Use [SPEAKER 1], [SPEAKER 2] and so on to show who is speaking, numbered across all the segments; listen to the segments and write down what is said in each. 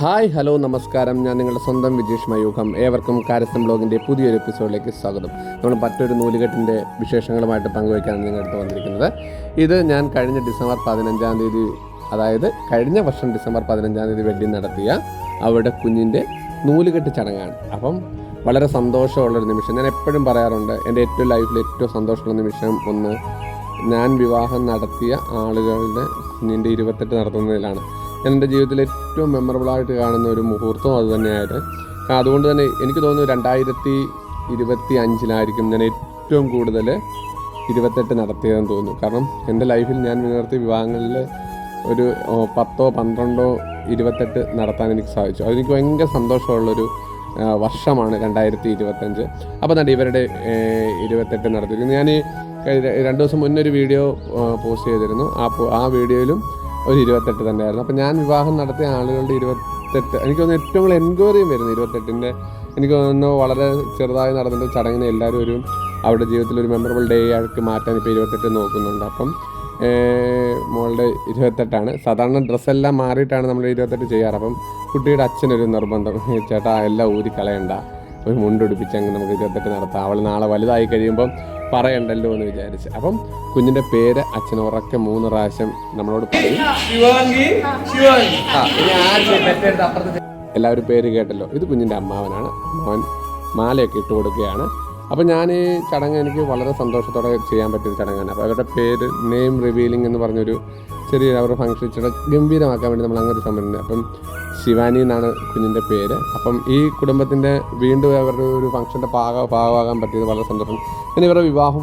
[SPEAKER 1] Hi hello നമസ്കാരം. ഞാൻ നിങ്ങളുടെ സ്വന്തം വിജേഷ് മയൂഖം. ഏവർക്കും കാരസ്ഥം ബ്ലോഗിൻ്റെ പുതിയൊരു എപ്പിസോഡിലേക്ക് സ്വാഗതം. നമ്മൾ മറ്റൊരു നൂലുകെട്ടിൻ്റെ വിശേഷങ്ങളുമായിട്ട് പങ്കുവയ്ക്കാനാണ് നിങ്ങളുടെ അടുത്ത് വന്നിരിക്കുന്നത്. ഇത് ഞാൻ കഴിഞ്ഞ ഡിസംബർ 15-ാം തീയതി, അതായത് കഴിഞ്ഞ വർഷം ഡിസംബർ 15-ാം തീയതി വെഡ്ഡിങ് നടത്തിയ അവരുടെ കുഞ്ഞിൻ്റെ നൂലുകെട്ട് ചടങ്ങാണ്. അപ്പം വളരെ സന്തോഷമുള്ളൊരു നിമിഷം. ഞാൻ എപ്പോഴും പറയാറുണ്ട്, എൻ്റെ ഏറ്റവും ലൈഫിൽ ഏറ്റവും സന്തോഷമുള്ള നിമിഷം ഒന്ന് ഞാൻ വിവാഹം നടത്തിയ ആളുകളുടെ കുഞ്ഞിൻ്റെ 28 നടത്തുന്നതിലാണ്. ഞാൻ എൻ്റെ ജീവിതത്തിൽ ഏറ്റവും മെമ്മറബിളായിട്ട് കാണുന്ന ഒരു മുഹൂർത്തം അതുതന്നെയായിട്ട്. അതുകൊണ്ട് തന്നെ എനിക്ക് തോന്നുന്നു 2025 ഞാൻ ഏറ്റവും കൂടുതൽ 28 നടത്തിയതെന്ന് തോന്നുന്നു. കാരണം എൻ്റെ ലൈഫിൽ ഞാൻ നടത്തിയ വിവാഹങ്ങളിൽ ഒരു 10, 12, 28 നടത്താൻ എനിക്ക് സാധിച്ചു. അതെനിക്ക് ഭയങ്കര സന്തോഷമുള്ളൊരു വർഷമാണ് 2025. അപ്പോൾ തന്നെ ഇവരുടെ 28 നടത്തിയിരിക്കുന്നു. ഞാൻ 2 ദിവസം മുന്നേ ഒരു വീഡിയോ പോസ്റ്റ് ചെയ്തിരുന്നു. ആ വീഡിയോയിലും ഒരു 28 തന്നെയായിരുന്നു. അപ്പോൾ ഞാൻ വിവാഹം നടത്തിയ ആളുകളുടെ 28, എനിക്ക് തോന്നുന്നു ഏറ്റവും കൂടുതൽ എൻക്വയറിയും വരുന്നു 28-ൻ്റെ. എനിക്ക് തോന്നുന്നു വളരെ ചെറുതായി നടന്നിട്ട് ചടങ്ങിനെ എല്ലാവരും ഒരു അവരുടെ ജീവിതത്തിൽ ഒരു മെമ്മറബിൾ ഡേ ആയിട്ട് മാറ്റാൻ ഇപ്പോൾ 28 നോക്കുന്നുണ്ട്. അപ്പം മോളുടെ 28 സാധാരണ ഡ്രസ്സെല്ലാം മാറിയിട്ടാണ് നമ്മൾ 28 ചെയ്യാറ്. അപ്പം കുട്ടിയുടെ അച്ഛനൊരു നിർബന്ധം, ചേട്ടാ എല്ലാം ഊരി കളയണ്ട, ഒരു മുണ്ടുടിപ്പിച്ചങ്ങ് നമുക്ക് 28 നടത്താം, അവൾ നാളെ വലുതായി കഴിയുമ്പം പറയണ്ടല്ലോ എന്ന് വിചാരിച്ച്. അപ്പം കുഞ്ഞിൻ്റെ പേര് അച്ഛൻ ഉറക്കെ 3 പ്രാവശ്യം നമ്മളോട് പറയും. എല്ലാവരും പേര് കേട്ടല്ലോ. ഇത് കുഞ്ഞിൻ്റെ അമ്മാവനാണ്. അമ്മാവൻ മാലയൊക്കെ ഇട്ട് കൊടുക്കുകയാണ്. അപ്പോൾ ഞാൻ ഈ ചടങ്ങ് എനിക്ക് വളരെ സന്തോഷത്തോടെ ചെയ്യാൻ പറ്റിയൊരു ചടങ്ങാണ്. അപ്പോൾ അവരുടെ പേര് നെയിം റിവീലിംഗ് എന്ന് പറഞ്ഞൊരു ചെറിയ അവരുടെ ഫംഗ്ഷൻ ഇച്ചിരി ഗംഭീരമാക്കാൻ വേണ്ടി നമ്മൾ അങ്ങനെ ഒരു സംഭവമുണ്ട്. അപ്പം ശിവാനി എന്നാണ് കുഞ്ഞിൻ്റെ പേര്. അപ്പം ഈ കുടുംബത്തിൻ്റെ വീണ്ടും അവരുടെ ഒരു ഫംഗ്ഷൻ്റെ ഭാഗമാകാൻ പറ്റിയത് വളരെ സന്തോഷം. പിന്നെ ഇവരുടെ വിവാഹം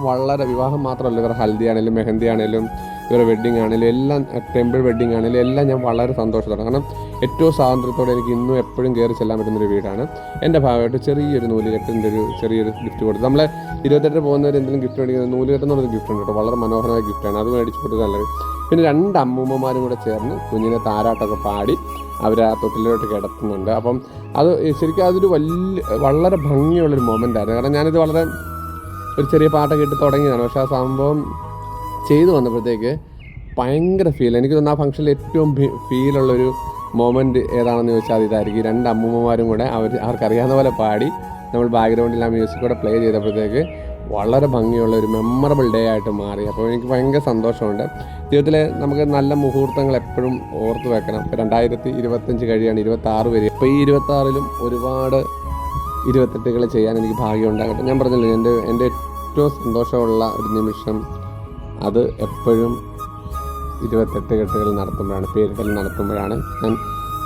[SPEAKER 1] മാത്രമല്ല, ഇവരുടെ ഹൽദി ആണെങ്കിലും മെഹന്തി ആണെങ്കിലും ഇവരുടെ വെഡ്ഡിങ് ആണെങ്കിലും എല്ലാം, ടെമ്പിൾ വെഡ്ഡിങ് ആണെങ്കിലും എല്ലാം ഞാൻ വളരെ സന്തോഷത്തോടെ, കാരണം ഏറ്റവും സ്വാതന്ത്ര്യത്തോടെ എനിക്ക് ഇന്നും എപ്പോഴും കയറി ചെല്ലാൻ പറ്റുന്നൊരു വീടാണ്. എൻ്റെ ഭാഗമായിട്ട് ചെറിയൊരു നൂലുകെട്ടിൻ്റെ ഒരു ചെറിയൊരു ഗിഫ്റ്റ് കൊടുത്തു. നമ്മളെ 28 പോകുന്നവർ എന്തെങ്കിലും ഗിഫ്റ്റ് മേടിക്കുന്നത് നൂലുകെട്ടെന്നുള്ളൊരു ഗിഫ്റ്റ് ഉണ്ട് കേട്ടോ. വളരെ മനോഹരമായ ഗിഫ്റ്റാണ്. അത് മേടിച്ച് കൊടുത്ത് നല്ലത്. പിന്നെ 2 അമ്മൂമ്മമാരും കൂടെ ചേർന്ന് കുഞ്ഞിനെ താരാട്ടൊക്കെ പാടി അവർ ആ തൊട്ടിലോട്ട് കിടത്തുന്നുണ്ട്. അപ്പം അത് ശരിക്കും അതൊരു വളരെ ഭംഗിയുള്ളൊരു മൊമെൻ്റായിരുന്നു. കാരണം ഞാനിത് വളരെ ഒരു ചെറിയ പാട്ടൊക്കെ ഇട്ട് തുടങ്ങിയതാണ്. പക്ഷേ ആ സംഭവം ചെയ്തു വന്നപ്പോഴത്തേക്ക് ഭയങ്കര ഫീൽ. എനിക്ക് തോന്നുന്നു ആ ഫംഗ്ഷനിൽ ഏറ്റവും ഫീലുള്ളൊരു മൊമെൻറ്റ് ഏതാണെന്ന് ചോദിച്ചാൽ ഇതായിരിക്കും. 2 അമ്മൂമ്മമാരും കൂടെ അവർക്കറിയാവുന്ന പോലെ പാടി നമ്മൾ ബാക്ക്ഗ്രൗണ്ടിൽ ആ മ്യൂസിക് കൂടെ പ്ലേ ചെയ്തപ്പോഴത്തേക്ക് വളരെ ഭംഗിയുള്ള ഒരു മെമ്മറബിൾ ഡേ ആയിട്ട് മാറി. അപ്പോൾ എനിക്ക് ഭയങ്കര സന്തോഷമുണ്ട്. ജീവിതത്തിൽ നമുക്ക് നല്ല മുഹൂർത്തങ്ങൾ എപ്പോഴും ഓർത്ത് വെക്കണം. ഇപ്പോൾ 2025 കഴിയാണ്, 26 വരെ. ഇപ്പോൾ ഈ 26-ലും ഒരുപാട് 28കൾ ചെയ്യാൻ എനിക്ക് ഭാഗ്യം ഉണ്ടാകട്ടെ. ഞാൻ പറഞ്ഞല്ലോ, എൻ്റെ ഏറ്റവും സന്തോഷമുള്ള ഒരു നിമിഷം അത് എപ്പോഴും 28 കെട്ടുകൾ നടത്തുമ്പോഴാണ്, പേരിടൽ നടത്തുമ്പോഴാണ് ഞാൻ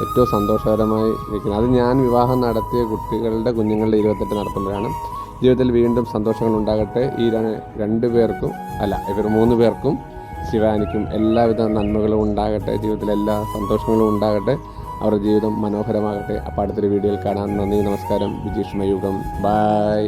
[SPEAKER 1] ഏറ്റവും സന്തോഷകരമായി ഇരിക്കുന്നത്. അത് ഞാൻ വിവാഹം നടത്തിയ കുട്ടികളുടെ കുഞ്ഞുങ്ങളുടെ 28 നടത്തുമ്പോഴാണ്. ജീവിതത്തിൽ വീണ്ടും സന്തോഷങ്ങൾ ഉണ്ടാകട്ടെ. ഈ 2 പേർക്കും, ഇവർ 3 പേർക്കും, ശിവാനിക്കും എല്ലാവിധ നന്മകളും ഉണ്ടാകട്ടെ. ജീവിതത്തിൽ എല്ലാ സന്തോഷങ്ങളും ഉണ്ടാകട്ടെ. അവരുടെ ജീവിതം മനോഹരമാകട്ടെ. അപ്പോൾ അടുത്തൊരു വീഡിയോയിൽ കാണാം. നന്ദി, നമസ്കാരം. വിജേഷ് മയൂഖം. ബൈ.